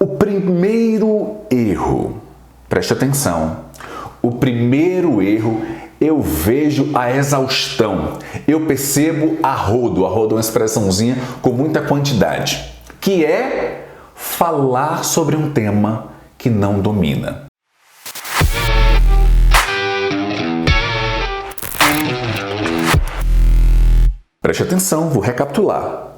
O primeiro erro, preste atenção, o primeiro erro eu vejo a exaustão, eu percebo a rodo é uma expressãozinha com muita quantidade, que é falar sobre um tema que não domina. Preste atenção, vou recapitular.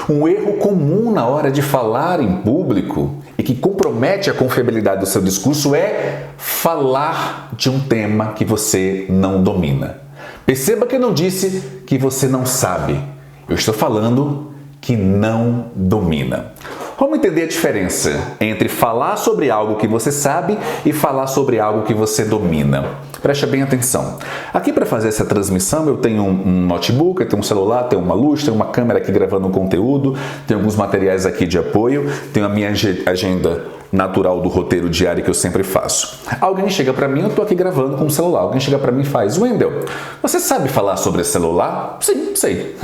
Um erro comum na hora de falar em público e que compromete a confiabilidade do seu discurso é falar de um tema que você não domina. Perceba que eu não disse que você não sabe. Eu estou falando que não domina. Vamos entender a diferença entre falar sobre algo que você sabe e falar sobre algo que você domina. Preste bem atenção. Aqui para fazer essa transmissão eu tenho um notebook, eu tenho um celular, tenho uma luz, tenho uma câmera aqui gravando um conteúdo, tenho alguns materiais aqui de apoio, tenho a minha agenda natural do roteiro diário que eu sempre faço. Alguém chega para mim, eu estou aqui gravando com o celular, alguém chega para mim e faz: Wendel, você sabe falar sobre celular? Sim, sei.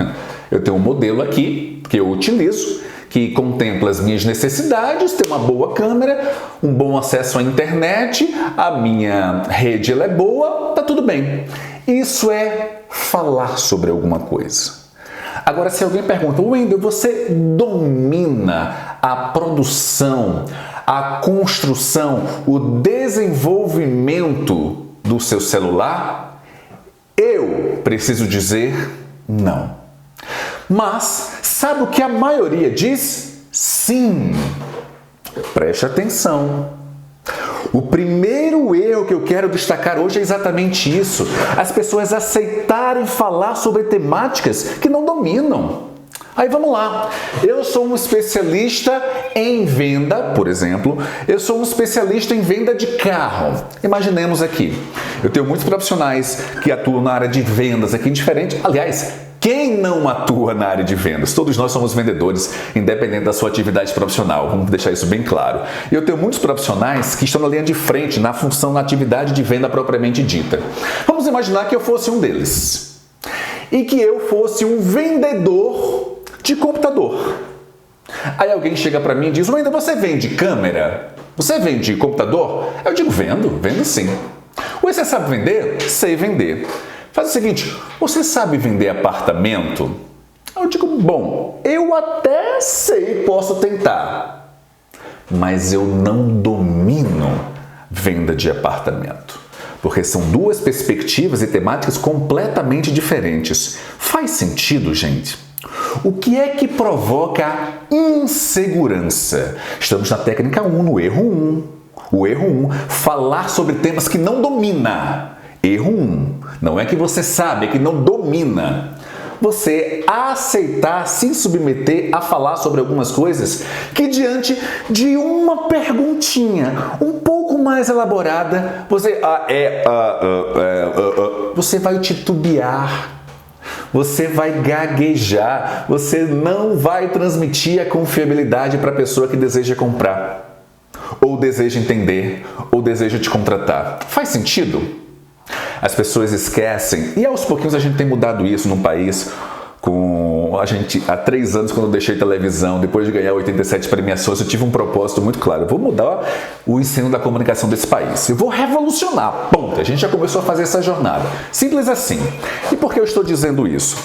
Eu tenho um modelo aqui que eu utilizo, que contempla as minhas necessidades, tem uma boa câmera, um bom acesso à internet, a minha rede ela é boa, tá tudo bem. Isso é falar sobre alguma coisa. Agora, se alguém pergunta: Wendel, você domina a produção, a construção, o desenvolvimento do seu celular? Eu preciso dizer não. Mas sabe o que a maioria diz? Sim. Preste atenção. O primeiro erro que eu quero destacar hoje é exatamente isso. As pessoas aceitarem falar sobre temáticas que não dominam. Aí vamos lá. Eu sou um especialista em venda, por exemplo. Eu sou um especialista em venda de carro. Imaginemos aqui. Eu tenho muitos profissionais que atuam na área de vendas aqui diferente. Aliás, quem não atua na área de vendas? Todos nós somos vendedores, independente da sua atividade profissional. Vamos deixar isso bem claro. Eu tenho muitos profissionais que estão na linha de frente, na função, na atividade de venda propriamente dita. Vamos imaginar que eu fosse um deles. E que eu fosse um vendedor de computador. Aí alguém chega para mim e diz: Wendel, você vende câmera? Você vende computador? Eu digo: vendo sim. Você sabe vender? Sei vender. Faz o seguinte: você sabe vender apartamento? Eu digo: bom, eu até sei, posso tentar, mas eu não domino venda de apartamento, porque são duas perspectivas e temáticas completamente diferentes. Faz sentido, gente? O que é que provoca insegurança? Estamos na técnica 1, no erro 1. O erro 1, falar sobre temas que não domina. Erro 1, não é que você sabe, é que não domina. Você aceitar se submeter a falar sobre algumas coisas que, diante de uma perguntinha um pouco mais elaborada, você vai titubear, você vai gaguejar, você não vai transmitir a confiabilidade para a pessoa que deseja comprar, ou deseja entender, ou deseja te contratar. Faz sentido? As pessoas esquecem, e aos pouquinhos a gente tem mudado isso no país. Há 3 anos, quando eu deixei televisão, depois de ganhar 87 premiações, eu tive um propósito muito claro: eu vou mudar o ensino da comunicação desse país, eu vou revolucionar, ponto. A gente já começou a fazer essa jornada, simples assim. E por que eu estou dizendo isso?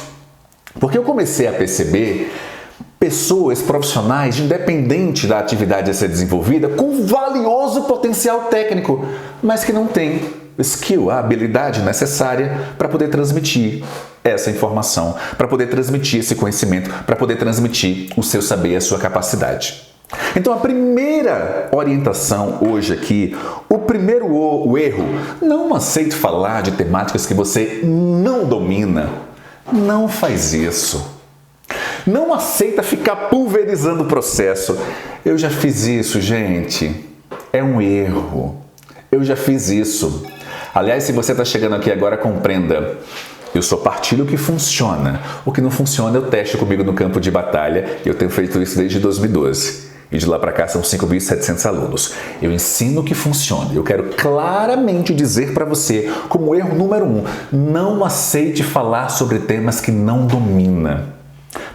Porque eu comecei a perceber pessoas profissionais, independente da atividade a ser desenvolvida, com valioso potencial técnico, mas que não têm skill, a habilidade necessária para poder transmitir essa informação, para poder transmitir esse conhecimento, para poder transmitir o seu saber e a sua capacidade. Então, a primeira orientação hoje aqui, o erro: não aceite falar de temáticas que você não domina. Não faz isso. Não aceita ficar pulverizando o processo. Eu já fiz isso, gente. É um erro. Eu já fiz isso. Aliás, se você está chegando aqui agora, compreenda: eu só partilho o que funciona. O que não funciona, eu testo comigo no campo de batalha. E eu tenho feito isso desde 2012. E de lá para cá são 5.700 alunos. Eu ensino o que funciona. Eu quero claramente dizer para você, como erro número 1, não aceite falar sobre temas que não domina.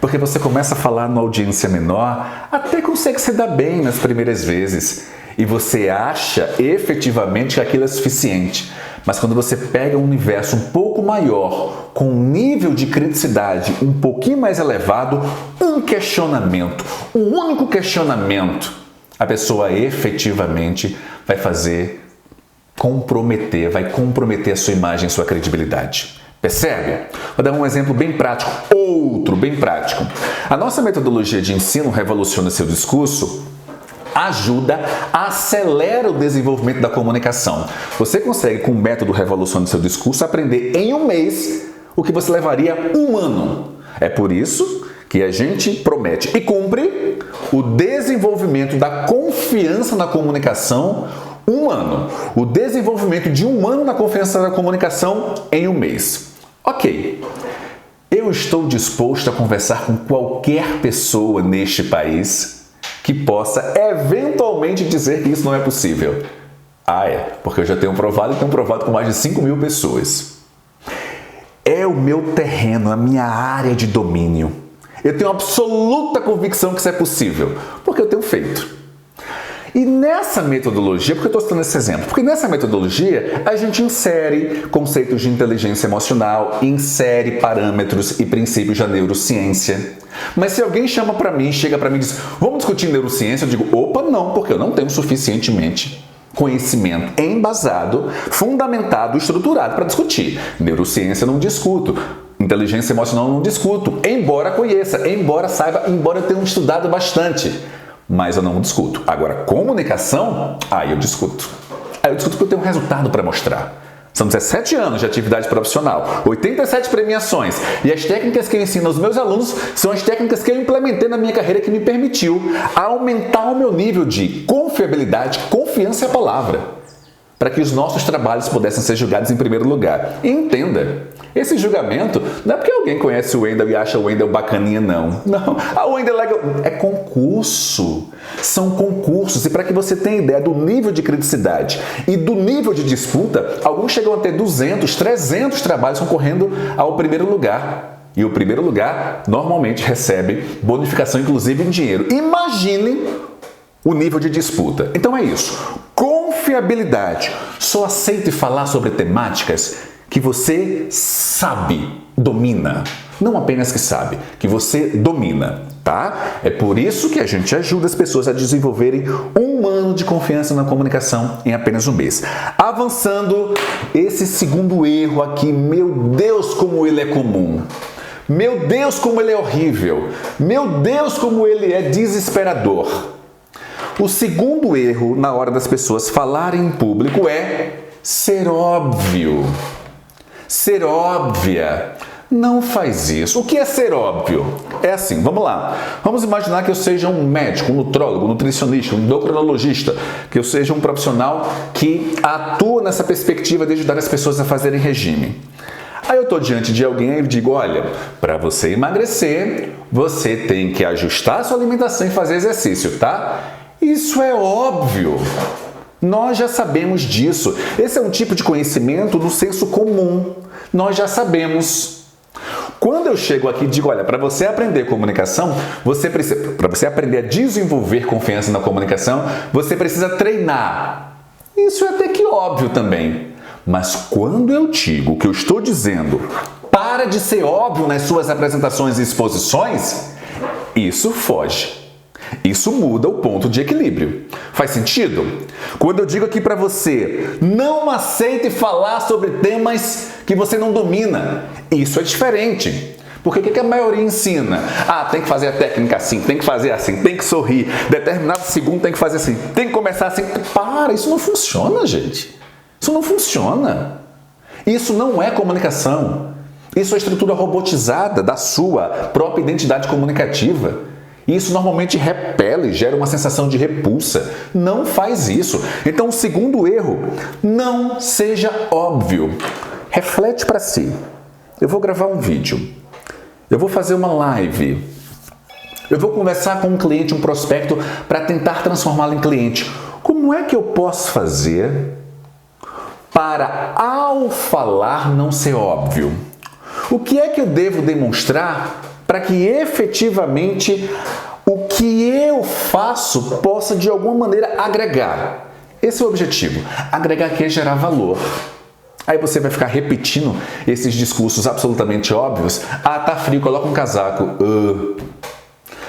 Porque você começa a falar numa audiência menor, até consegue se dar bem nas primeiras vezes. E você acha efetivamente que aquilo é suficiente. Mas quando você pega um universo um pouco maior, com um nível de criticidade um pouquinho mais elevado, um questionamento, um único questionamento, a pessoa efetivamente vai comprometer a sua imagem, sua credibilidade. Percebe? Vou dar um exemplo bem prático, outro bem prático. A nossa metodologia de ensino Revoluciona Seu Discurso ajuda, acelera o desenvolvimento da comunicação. Você consegue, com o método Revoluciona Seu Discurso, aprender em um mês o que você levaria um ano. É por isso que a gente promete e cumpre o desenvolvimento da confiança na comunicação um ano. O desenvolvimento de um ano na confiança na comunicação em um mês. Ok. Eu estou disposto a conversar com qualquer pessoa neste país que possa eventualmente dizer que isso não é possível. Ah, é, porque eu já tenho provado e tenho provado com mais de 5.000 pessoas. É o meu terreno, a minha área de domínio. Eu tenho absoluta convicção que isso é possível, porque eu tenho feito. E nessa metodologia, por que eu estou citando esse exemplo? Porque nessa metodologia a gente insere conceitos de inteligência emocional, insere parâmetros e princípios da neurociência. Mas se alguém chega para mim e diz, vamos discutir neurociência, eu digo, opa, não, porque eu não tenho suficientemente conhecimento embasado, fundamentado, estruturado para discutir. Neurociência não discuto. Inteligência emocional não discuto, embora conheça, embora saiba, embora eu tenha estudado bastante. Mas eu não discuto. Agora, comunicação, aí eu discuto. Aí eu discuto porque eu tenho um resultado para mostrar. São 17 anos de atividade profissional, 87 premiações. E as técnicas que eu ensino aos meus alunos são as técnicas que eu implementei na minha carreira que me permitiu aumentar o meu nível de confiabilidade, confiança é a palavra, para que os nossos trabalhos pudessem ser julgados em primeiro lugar. E entenda, esse julgamento não é porque alguém conhece o Wendel e acha o Wendel bacaninha, não. Não, a Wendel é concurso. São concursos. E para que você tenha ideia do nível de criticidade e do nível de disputa, alguns chegam a ter 200, 300 trabalhos concorrendo ao primeiro lugar. E o primeiro lugar normalmente recebe bonificação, inclusive em dinheiro. Imaginem o nível de disputa. Então é isso. Confiabilidade. Só aceite falar sobre temáticas que você sabe, domina. Não apenas que sabe, que você domina, tá? É por isso que a gente ajuda as pessoas a desenvolverem um ano de confiança na comunicação em apenas um mês. Avançando, esse segundo erro aqui, meu Deus, como ele é comum. Meu Deus, como ele é horrível. Meu Deus, como ele é desesperador. O segundo erro na hora das pessoas falarem em público é ser óbvio. Ser óbvia. Não faz isso. O que é ser óbvio? É assim, vamos lá. Vamos imaginar que eu seja um médico, um nutrólogo, um nutricionista, um endocrinologista, que eu seja um profissional que atua nessa perspectiva de ajudar as pessoas a fazerem regime. Aí eu estou diante de alguém e digo, olha, para você emagrecer, você tem que ajustar a sua alimentação e fazer exercício, tá? Isso é óbvio. Nós já sabemos disso. Esse é um tipo de conhecimento do senso comum. Nós já sabemos. Quando eu chego aqui e digo, olha, para você aprender comunicação, para você aprender a desenvolver confiança na comunicação, você precisa treinar. Isso é até que óbvio também. Mas quando eu digo o que eu estou dizendo, para de ser óbvio nas suas apresentações e exposições, isso foge. Isso muda o ponto de equilíbrio. Faz sentido? Quando eu digo aqui para você, não aceite falar sobre temas que você não domina, isso é diferente. Porque o que a maioria ensina? Ah, tem que fazer a técnica assim, tem que fazer assim, tem que sorrir, determinado segundo tem que fazer assim, tem que começar assim. Para, isso não funciona, gente. Isso não funciona. Isso não é comunicação. Isso é estrutura robotizada da sua própria identidade comunicativa. Isso normalmente repele, gera uma sensação de repulsa. Não faz isso. Então, o segundo erro, não seja óbvio. Reflete para si. Eu vou gravar um vídeo. Eu vou fazer uma live. Eu vou conversar com um cliente, um prospecto, para tentar transformá-lo em cliente. Como é que eu posso fazer para, ao falar, não ser óbvio? O que é que eu devo demonstrar para que efetivamente o que eu faço possa de alguma maneira agregar. Esse é o objetivo. Agregar aqui é gerar valor. Aí você vai ficar repetindo esses discursos absolutamente óbvios. Ah, tá frio, coloca um casaco.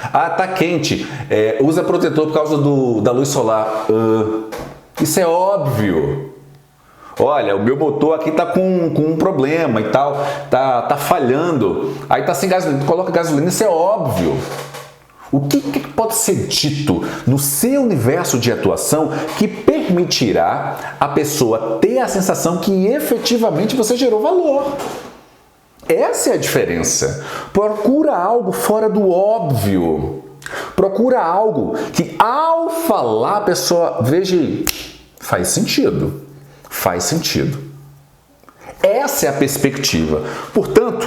Ah, tá quente, usa protetor por causa da luz solar. Isso é óbvio. Olha, o meu motor aqui tá com um problema e tal, tá falhando. Aí tá sem gasolina, coloca gasolina, isso é óbvio. O que pode ser dito no seu universo de atuação que permitirá a pessoa ter a sensação que efetivamente você gerou valor? Essa é a diferença. Procura algo fora do óbvio. Procura algo que, ao falar, a pessoa veja e faz sentido. Faz sentido. Essa é a perspectiva. Portanto,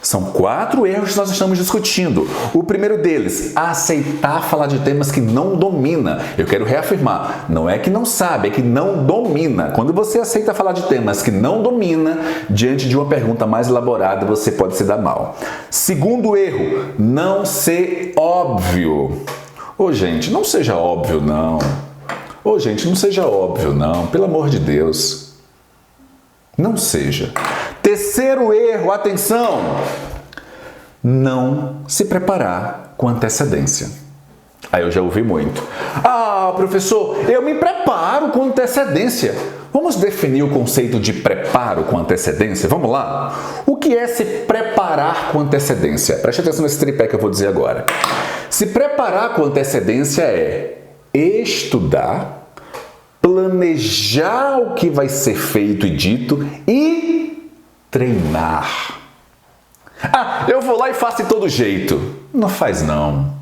são 4 erros que nós estamos discutindo. O primeiro deles, aceitar falar de temas que não domina. Eu quero reafirmar, não é que não sabe, é que não domina. Quando você aceita falar de temas que não domina, diante de uma pergunta mais elaborada, você pode se dar mal. Segundo erro, não ser óbvio. Gente, não seja óbvio, não. Gente, não seja óbvio, não. Pelo amor de Deus. Não seja. Terceiro erro, atenção! Não se preparar com antecedência. Aí eu já ouvi muito. Ah, professor, eu me preparo com antecedência. Vamos definir o conceito de preparo com antecedência? Vamos lá? O que é se preparar com antecedência? Preste atenção nesse tripé que eu vou dizer agora. Se preparar com antecedência é estudar, planejar o que vai ser feito e dito e treinar. Ah, eu vou lá e faço de todo jeito. Não faz não.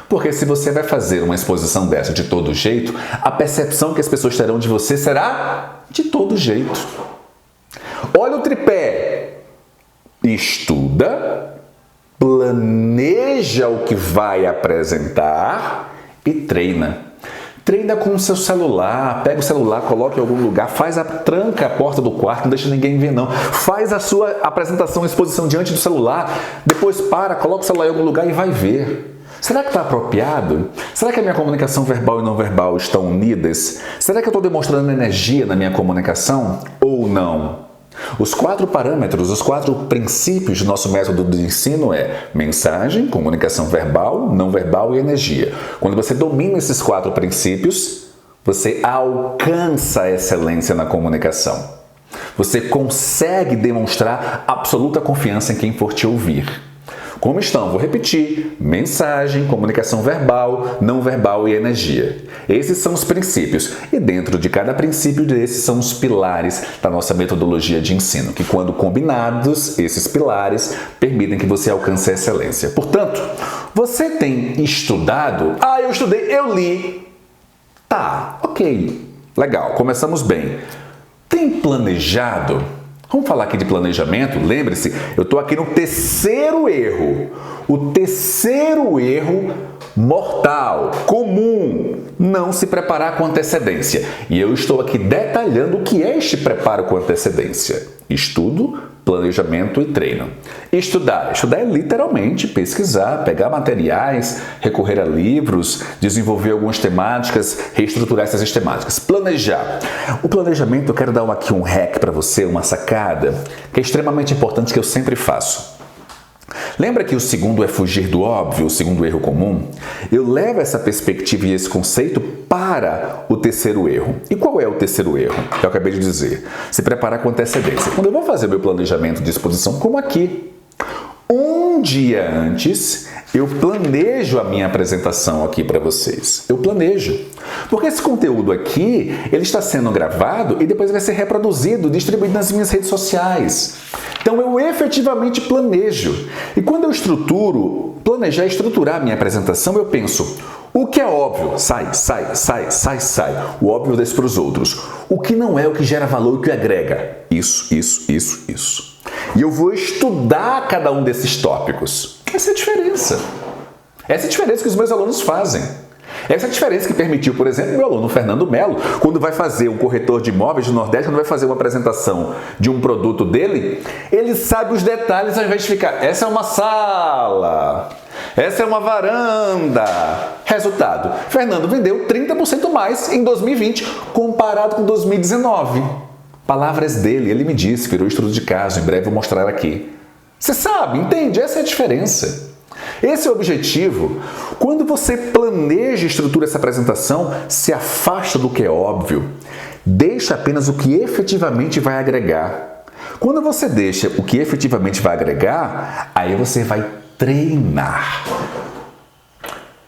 Porque se você vai fazer uma exposição dessa de todo jeito, a percepção que as pessoas terão de você será de todo jeito. Olha o tripé. Estuda, planeja o que vai apresentar e treina. Treina com o seu celular, pega o celular, coloca em algum lugar, tranca a porta do quarto, não deixa ninguém ver não. Faz a sua apresentação, exposição diante do celular, depois coloca o celular em algum lugar e vai ver. Será que está apropriado? Será que a minha comunicação verbal e não verbal estão unidas? Será que eu estou demonstrando energia na minha comunicação ou não? Os 4 parâmetros, os 4 princípios do nosso método de ensino é mensagem, comunicação verbal, não verbal e energia. Quando você domina esses 4 princípios, você alcança a excelência na comunicação. Você consegue demonstrar absoluta confiança em quem for te ouvir. Como estão? Vou repetir. Mensagem, comunicação verbal, não verbal e energia. Esses são os princípios. E dentro de cada princípio desses são os pilares da nossa metodologia de ensino, que quando combinados, esses pilares permitem que você alcance a excelência. Portanto, você tem estudado? Ah, eu estudei, eu li. Tá, ok. Legal, começamos bem. Tem planejado? Vamos falar aqui de planejamento? Lembre-se, eu estou aqui no terceiro erro. O terceiro erro mortal, comum, não se preparar com antecedência. E eu estou aqui detalhando o que é este preparo com antecedência. Estudo, planejamento e treino. Estudar é literalmente pesquisar, pegar materiais, recorrer a livros, desenvolver algumas temáticas, reestruturar essas temáticas. Planejar. O planejamento, eu quero dar aqui um hack para você, uma sacada, que é extremamente importante, que eu sempre faço. Lembra que o segundo é fugir do óbvio, o segundo erro comum? Eu levo essa perspectiva e esse conceito para o terceiro erro. E qual é o terceiro erro? Que eu acabei de dizer. Se preparar com antecedência. Quando eu vou fazer meu planejamento de exposição, como aqui, um dia antes, eu planejo a minha apresentação aqui para vocês. Eu planejo. Porque esse conteúdo aqui, ele está sendo gravado e depois vai ser reproduzido, distribuído nas minhas redes sociais. Então, eu efetivamente planejo. E quando eu planejar, estruturar a minha apresentação, eu penso, o que é óbvio, sai. O óbvio eu deixo para os outros. O que não é, o que gera valor, o que agrega. Isso. E eu vou estudar cada um desses tópicos. Essa é a diferença. Essa é a diferença que os meus alunos fazem. Essa é a diferença que permitiu, por exemplo, meu aluno Fernando Melo, quando vai fazer um corretor de imóveis do Nordeste, quando vai fazer uma apresentação de um produto dele, ele sabe os detalhes ao invés de ficar, essa é uma sala, essa é uma varanda. Resultado, Fernando vendeu 30% mais em 2020 comparado com 2019. Palavras dele, ele me disse, virou estudo de caso, em breve vou mostrar aqui. Você sabe, entende? Essa é a diferença. Esse é o objetivo. Quando você planeja e estrutura essa apresentação, se afasta do que é óbvio. Deixa apenas o que efetivamente vai agregar. Quando você deixa o que efetivamente vai agregar, aí você vai treinar.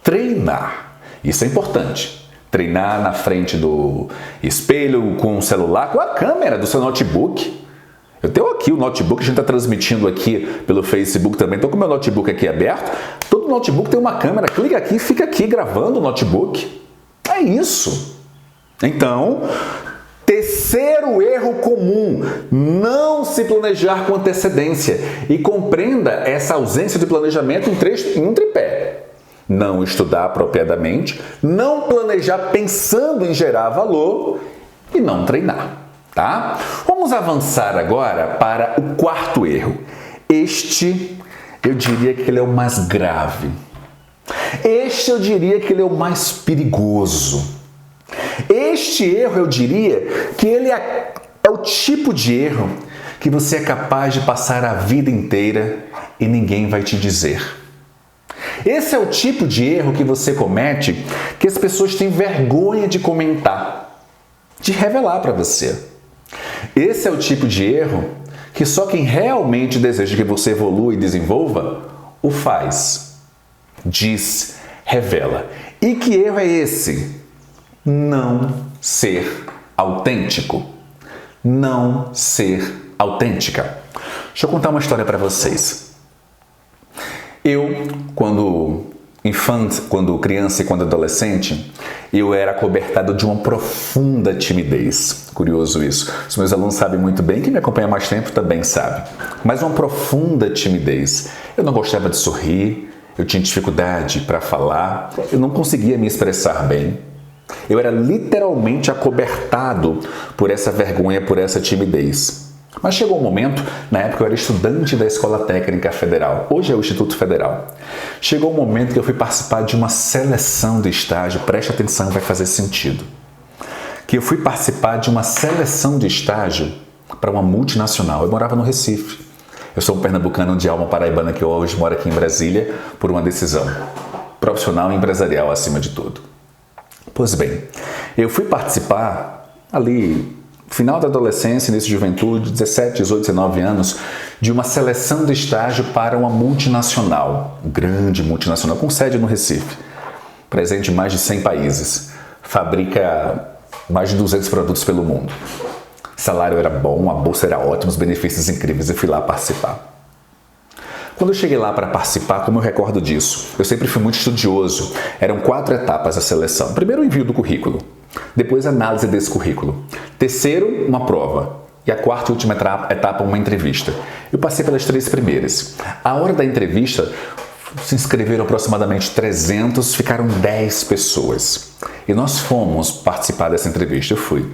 Treinar. Isso é importante. Treinar na frente do espelho, com o celular, com a câmera do seu notebook. Eu tenho aqui o notebook, a gente está transmitindo aqui pelo Facebook também. Estou com o meu notebook aqui aberto. Todo notebook tem uma câmera. Clica aqui e fica aqui gravando o notebook. É isso. Então, terceiro erro comum, não se planejar com antecedência. E compreenda essa ausência de planejamento em um tripé. Não estudar apropriadamente, não planejar pensando em gerar valor e não treinar, tá? Vamos avançar agora para o quarto erro. Este, eu diria que ele é o mais grave. Este, eu diria que ele é o mais perigoso. Este erro, eu diria que ele é o tipo de erro que você é capaz de passar a vida inteira e ninguém vai te dizer. Esse é o tipo de erro que você comete que as pessoas têm vergonha de comentar, de revelar para você. Esse é o tipo de erro que só quem realmente deseja que você evolua e desenvolva o faz, diz, revela. E que erro é esse? Não ser autêntico. Não ser autêntica. Deixa eu contar uma história para vocês. Eu, quando criança e quando adolescente, eu era acobertado de uma profunda timidez. Curioso isso. Os meus alunos sabem muito bem, quem me acompanha há mais tempo também sabe. Mas uma profunda timidez. Eu não gostava de sorrir, eu tinha dificuldade para falar, eu não conseguia me expressar bem. Eu era literalmente acobertado por essa vergonha, por essa timidez. Mas chegou um momento, na época eu era estudante da Escola Técnica Federal, hoje é o Instituto Federal. Chegou um momento que eu fui participar de uma seleção de estágio, preste atenção, vai fazer sentido. Que eu fui participar de uma seleção de estágio para uma multinacional, eu morava no Recife. Eu sou um pernambucano de alma paraibana que hoje mora aqui em Brasília por uma decisão profissional e empresarial acima de tudo. Pois bem, eu fui participar ali, final da adolescência, início de juventude, 17, 18, 19 anos, de uma seleção de estágio para uma multinacional, grande multinacional, com sede no Recife, presente em mais de 100 países, fabrica mais de 200 produtos pelo mundo. O salário era bom, a bolsa era ótima, os benefícios incríveis, eu fui lá participar. Quando eu cheguei lá para participar, como eu recordo disso? Eu sempre fui muito estudioso. Eram 4 etapas a seleção. Primeiro, o envio do currículo. Depois, a análise desse currículo. Terceiro, uma prova. E a quarta e última etapa, uma entrevista. Eu passei pelas 3 primeiras. A hora da entrevista, se inscreveram aproximadamente 300, ficaram 10 pessoas. E nós fomos participar dessa entrevista. Eu fui.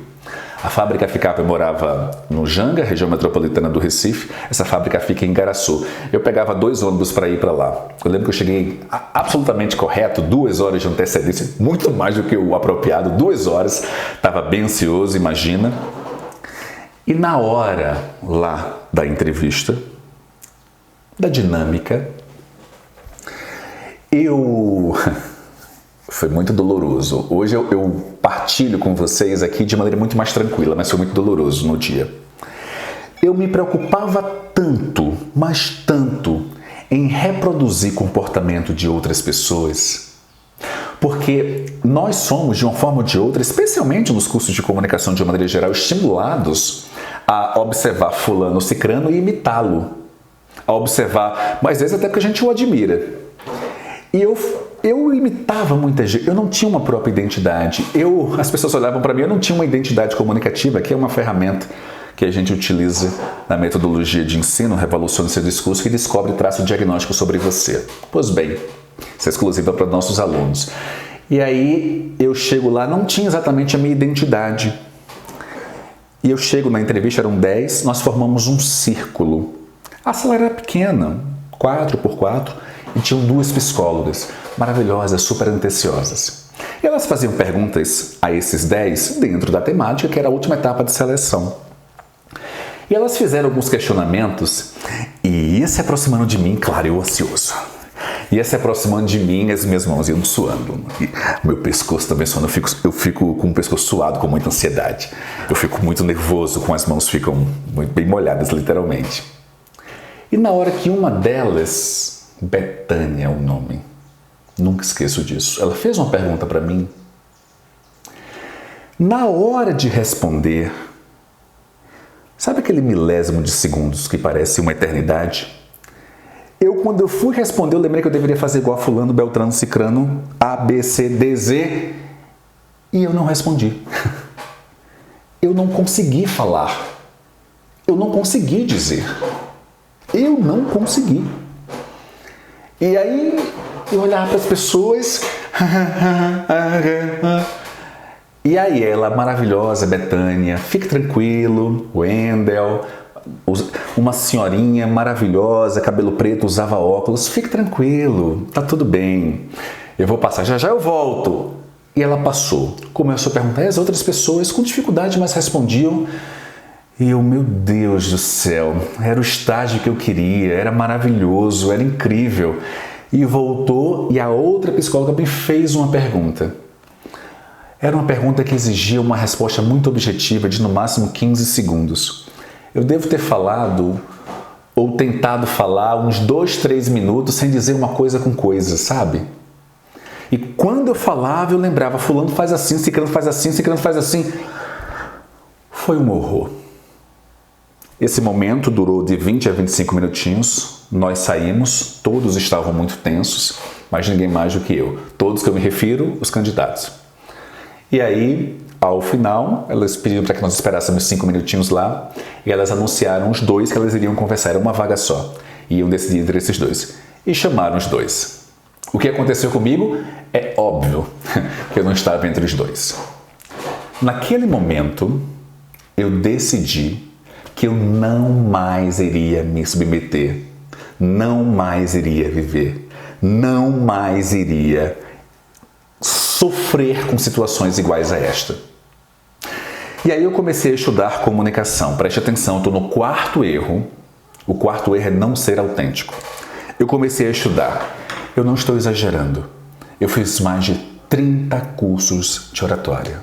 A fábrica ficava, eu morava no Janga, região metropolitana do Recife. Essa fábrica fica em Igaraçu. Eu pegava 2 ônibus para ir para lá. Eu lembro que eu cheguei absolutamente correto, 2 horas de antecedência, muito mais do que o apropriado, 2 horas. Estava bem ansioso, imagina. E na hora lá da entrevista, da dinâmica, foi muito doloroso. Hoje eu partilho com vocês aqui de maneira muito mais tranquila, mas foi muito doloroso no dia. Eu me preocupava tanto, mas tanto, em reproduzir comportamento de outras pessoas, porque nós somos, de uma forma ou de outra, especialmente nos cursos de comunicação de uma maneira geral, estimulados a observar fulano cicrano e imitá-lo. A observar, mas às vezes até porque a gente o admira. E eu imitava muita gente, eu não tinha uma própria identidade. As pessoas olhavam para mim, eu não tinha uma identidade comunicativa, que é uma ferramenta que a gente utiliza na metodologia de ensino, Revolucione Seu Discurso, que descobre traço diagnóstico sobre você. Pois bem, isso é exclusiva para nossos alunos. E aí eu chego lá, não tinha exatamente a minha identidade. E eu chego na entrevista, eram 10, nós formamos um círculo. A sala era pequena, 4x4, e tinham 2 psicólogas, maravilhosas, super atenciosas. E elas faziam perguntas a esses 10 dentro da temática, que era a última etapa de seleção. E elas fizeram alguns questionamentos e ia se aproximando de mim, claro, eu ansioso. Ia se aproximando de mim, as minhas mãos iam suando. E meu pescoço também suando, eu fico com o pescoço suado com muita ansiedade. Eu fico muito nervoso, com as mãos ficam muito bem molhadas, literalmente. E na hora que uma delas, Betânia é o nome, nunca esqueço disso, ela fez uma pergunta para mim. Na hora de responder, sabe aquele milésimo de segundos que parece uma eternidade? Quando eu fui responder, eu lembrei que eu deveria fazer igual a fulano, beltrano, cicrano, A, B, C, D, Z, e eu não respondi. Eu não consegui falar. Eu não consegui dizer. Eu não consegui. E aí, eu olhava para as pessoas, e aí ela, maravilhosa, Betânia, fique tranquilo, Wendel, uma senhorinha maravilhosa, cabelo preto, usava óculos, fique tranquilo, tá tudo bem, eu vou passar, já eu volto. E ela passou, começou a perguntar, e as outras pessoas com dificuldade, mas respondiam, e eu, meu Deus do céu, era o estágio que eu queria, era maravilhoso, era incrível. E voltou, e a outra psicóloga me fez uma pergunta. Era uma pergunta que exigia uma resposta muito objetiva, de no máximo 15 segundos. Eu devo ter falado, ou tentado falar, uns 2, 3 minutos sem dizer uma coisa com coisa, sabe? E quando eu falava, eu lembrava, fulano faz assim, ciclano faz assim, ciclano faz assim. Foi um horror. Esse momento durou de 20 a 25 minutinhos, nós saímos, todos estavam muito tensos, mas ninguém mais do que eu. Todos que eu me refiro, os candidatos. E aí, ao final, elas pediram para que nós esperássemos 5 minutinhos lá e elas anunciaram os 2 que elas iriam conversar, era uma vaga só. Iam decidir entre esses 2. E chamaram os 2. O que aconteceu comigo é óbvio que eu não estava entre os 2. Naquele momento, eu decidi que eu não mais iria me submeter, não mais iria viver, não mais iria sofrer com situações iguais a esta. E aí eu comecei a estudar comunicação. Preste atenção, eu estou no 4º erro. O 4º erro é não ser autêntico. Eu comecei a estudar. Eu não estou exagerando. Eu fiz mais de 30 cursos de oratória.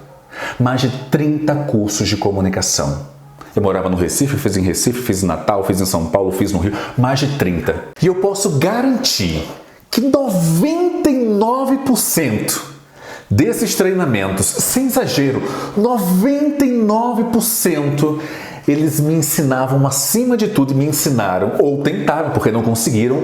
Mais de 30 cursos de comunicação. Eu morava no Recife, fiz em Recife, fiz em Natal, fiz em São Paulo, fiz no Rio. Mais de 30. E eu posso garantir que 99% desses treinamentos, sem exagero, 99%, eles me ensinavam, acima de tudo, me ensinaram, ou tentaram, porque não conseguiram,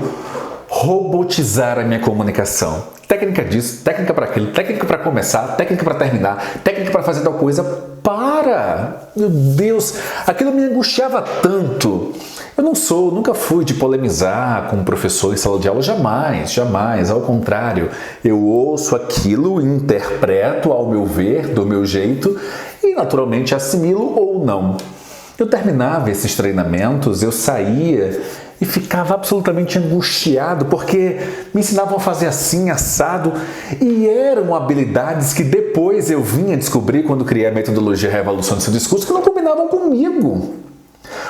robotizar a minha comunicação. Técnica disso, técnica para aquilo, técnica para começar, técnica para terminar, técnica para fazer tal coisa. Para! Meu Deus, aquilo me angustiava tanto. Eu nunca fui de polemizar com um professor em sala de aula, jamais, ao contrário. Eu ouço aquilo, interpreto ao meu ver, do meu jeito e naturalmente assimilo ou não. Eu terminava esses treinamentos, eu saía e ficava absolutamente angustiado porque me ensinavam a fazer assim, assado, e eram habilidades que depois eu vinha descobrir quando criei a metodologia Revolução do Seu Discurso que não combinavam comigo.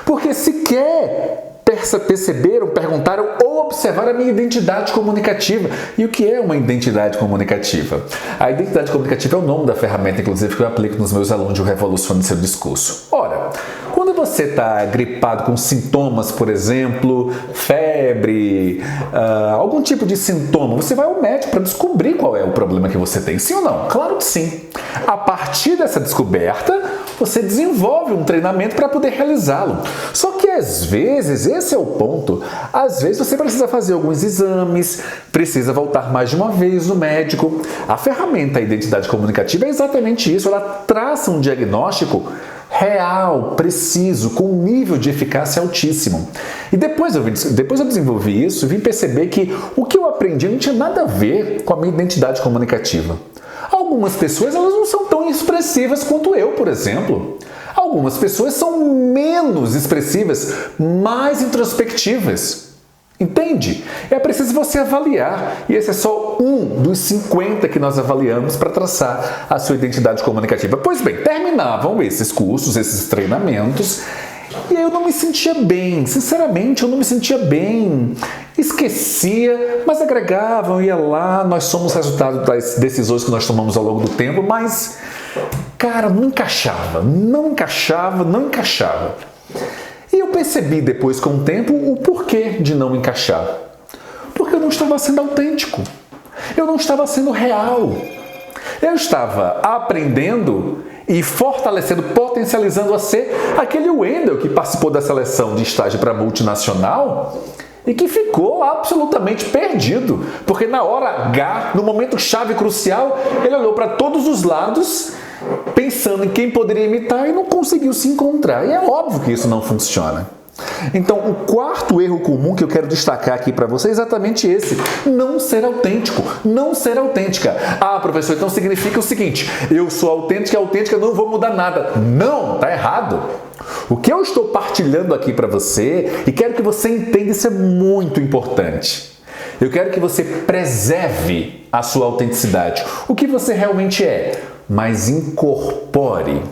Porque sequer perceberam, perguntaram ou observaram a minha identidade comunicativa. E o que é uma identidade comunicativa? A identidade comunicativa é o nome da ferramenta, inclusive, que eu aplico nos meus alunos de Revolução do Seu Discurso. Ora, quando você está gripado com sintomas, por exemplo, febre, algum tipo de sintoma, você vai ao médico para descobrir qual é o problema que você tem. Sim ou não? Claro que sim. A partir dessa descoberta, você desenvolve um treinamento para poder realizá-lo. Só que às vezes, esse é o ponto, às vezes você precisa fazer alguns exames, precisa voltar mais de uma vez no médico. A ferramenta Identidade Comunicativa é exatamente isso, ela traça um diagnóstico real, preciso, com um nível de eficácia altíssimo. E depois eu desenvolvi isso e vim perceber que o que eu aprendi não tinha nada a ver com a minha identidade comunicativa. Algumas pessoas elas não são tão expressivas quanto eu, por exemplo. Algumas pessoas são menos expressivas, mais introspectivas. Entende? É preciso você avaliar, e esse é só um dos 50 que nós avaliamos para traçar a sua identidade comunicativa. Pois bem, terminavam esses cursos, esses treinamentos, e eu não me sentia bem, sinceramente eu não me sentia bem. Esquecia, mas agregavam, ia lá, nós somos resultado das decisões que nós tomamos ao longo do tempo, mas, cara, não encaixava. E eu percebi depois, com o tempo, o porquê de não encaixar. Porque eu não estava sendo autêntico. Eu não estava sendo real. Eu estava aprendendo e fortalecendo, potencializando a ser aquele Wendel que participou da seleção de estágio para multinacional e que ficou absolutamente perdido. Porque na hora H, no momento chave crucial, ele olhou para todos os lados pensando em quem poderia imitar e não conseguiu se encontrar. E é óbvio que isso não funciona. Então, o quarto erro comum que eu quero destacar aqui para você é exatamente esse: não ser autêntico, não ser autêntica. Ah, professor, então significa o seguinte: eu sou autêntica, não vou mudar nada. Não, tá errado. O que eu estou partilhando aqui para você, e quero que você entenda, isso é muito importante. Eu quero que você preserve a sua autenticidade, o que você realmente é, mas incorpore.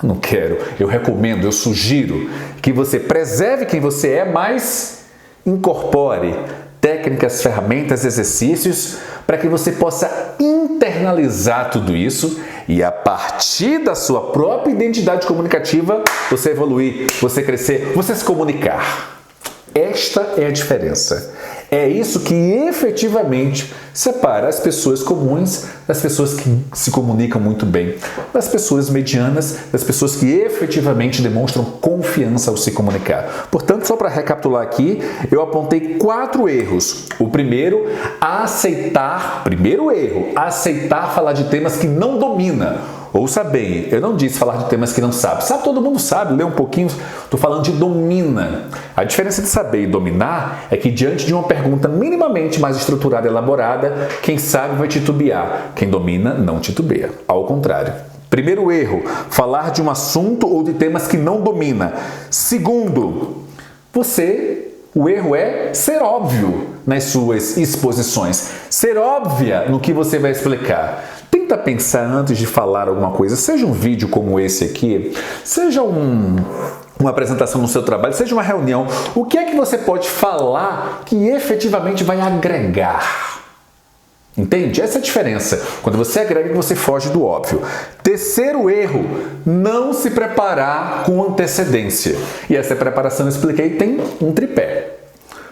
Eu não quero, eu recomendo, eu sugiro que você preserve quem você é, mas incorpore técnicas, ferramentas, exercícios para que você possa internalizar tudo isso e a partir da sua própria identidade comunicativa você evoluir, você crescer, você se comunicar. Esta é a diferença. É isso que efetivamente separa as pessoas comuns das pessoas que se comunicam muito bem, das pessoas medianas, das pessoas que efetivamente demonstram confiança ao se comunicar. Portanto, só para recapitular aqui, eu apontei 4 erros. O primeiro, primeiro erro, aceitar falar de temas que não domina. Ouça bem, eu não disse falar de temas que não sabe. Sabe, todo mundo sabe, lê um pouquinho, estou falando de domina. A diferença de saber e dominar é que diante de uma pergunta minimamente mais estruturada e elaborada, quem sabe vai titubear, quem domina não titubeia. Ao contrário. Primeiro erro, falar de um assunto ou de temas que não domina. Segundo, o erro é ser óbvio nas suas exposições, ser óbvia no que você vai explicar. Tenta pensar antes de falar alguma coisa, seja um vídeo como esse aqui, seja uma apresentação no seu trabalho, seja uma reunião. O que é que você pode falar que efetivamente vai agregar? Entende? Essa é a diferença. Quando você agrega, você foge do óbvio. Terceiro erro, não se preparar com antecedência. E essa preparação, eu expliquei, tem um tripé.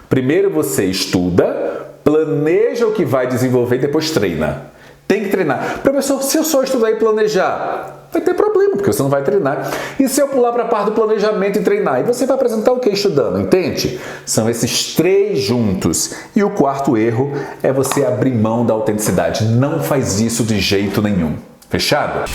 Primeiro você estuda, planeja o que vai desenvolver e depois treina. Tem que treinar. Professor, se eu só estudar e planejar, vai ter problema, porque você não vai treinar. E se eu pular para a parte do planejamento e treinar? E você vai apresentar o que estudando, entende? São esses 3 juntos. E o quarto erro é você abrir mão da autenticidade. Não faz isso de jeito nenhum. Fechado?